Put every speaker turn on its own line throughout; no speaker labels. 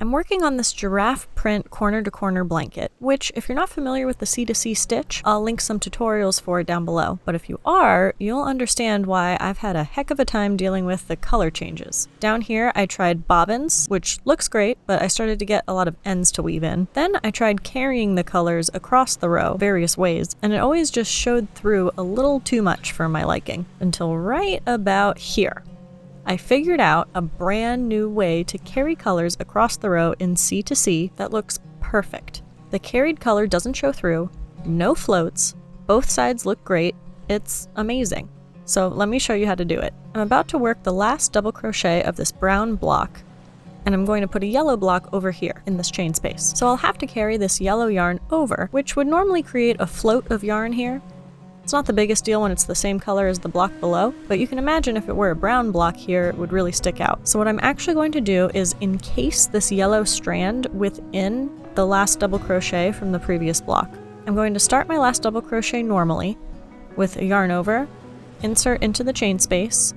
I'm working on this giraffe print corner-to-corner blanket, which, if you're not familiar with the C2C stitch, I'll link some tutorials for it down below. But if you are, you'll understand why I've had a heck of a time dealing with the color changes. Down here, I tried bobbins, which looks great, but I started to get a lot of ends to weave in. Then I tried carrying the colors across the row various ways, and it always just showed through a little too much for my liking, until right about here. I figured out a brand new way to carry colors across the row in C2C that looks perfect. The carried color doesn't show through, no floats, both sides look great, it's amazing. So let me show you how to do it. I'm about to work the last double crochet of this brown block, and I'm going to put a yellow block over here in this chain space. So I'll have to carry this yellow yarn over, which would normally create a float of yarn here. It's not the biggest deal when it's the same color as the block below, but you can imagine if it were a brown block here, it would really stick out. So what I'm actually going to do is encase this yellow strand within the last double crochet from the previous block. I'm going to start my last double crochet normally with a yarn over, insert into the chain space,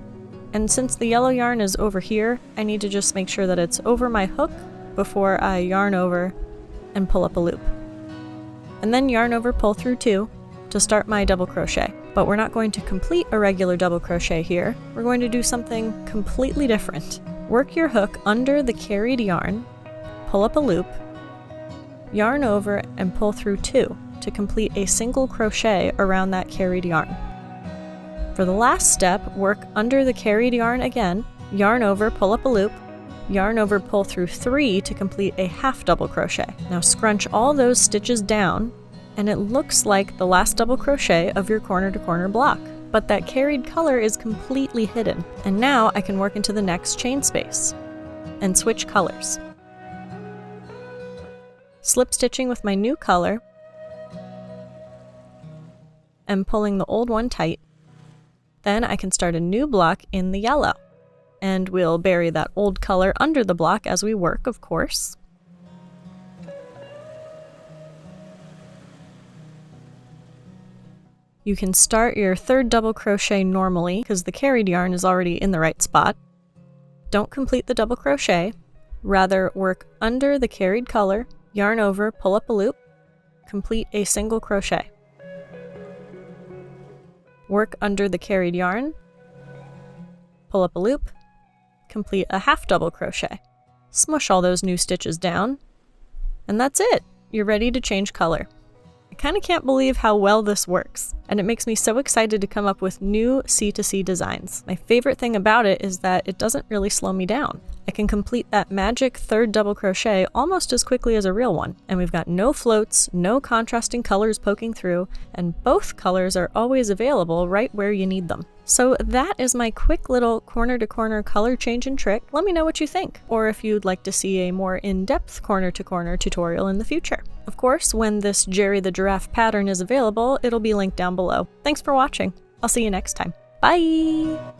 and since the yellow yarn is over here, I need to just make sure that it's over my hook before I yarn over and pull up a loop. And then yarn over, pull through 2 to start my double crochet. But we're not going to complete a regular double crochet here. We're going to do something completely different. Work your hook under the carried yarn, pull up a loop, yarn over and pull through 2 to complete a single crochet around that carried yarn. For the last step, work under the carried yarn again, yarn over, pull up a loop, yarn over, pull through 3 to complete a half double crochet. Now scrunch all those stitches down, and it looks like the last double crochet of your corner-to-corner block. But that carried color is completely hidden. And now I can work into the next chain space and switch colors. Slip stitching with my new color and pulling the old one tight. Then I can start a new block in the yellow. And we'll bury that old color under the block as we work, of course. You can start your third double crochet normally because the carried yarn is already in the right spot. Don't complete the double crochet, rather work under the carried color, yarn over, pull up a loop, complete a single crochet. Work under the carried yarn, pull up a loop, complete a half double crochet. Smush all those new stitches down, and that's it. You're ready to change color. I kind of can't believe how well this works, and it makes me so excited to come up with new C2C designs. My favorite thing about it is that it doesn't really slow me down. I can complete that magic third double crochet almost as quickly as a real one, and we've got no floats, no contrasting colors poking through, and both colors are always available right where you need them. So that is my quick little corner-to-corner color change and trick. Let me know what you think, or if you'd like to see a more in-depth corner-to-corner tutorial in the future. Of course, when this Jerry the Giraffe pattern is available, it'll be linked down below. Thanks for watching. I'll see you next time. Bye!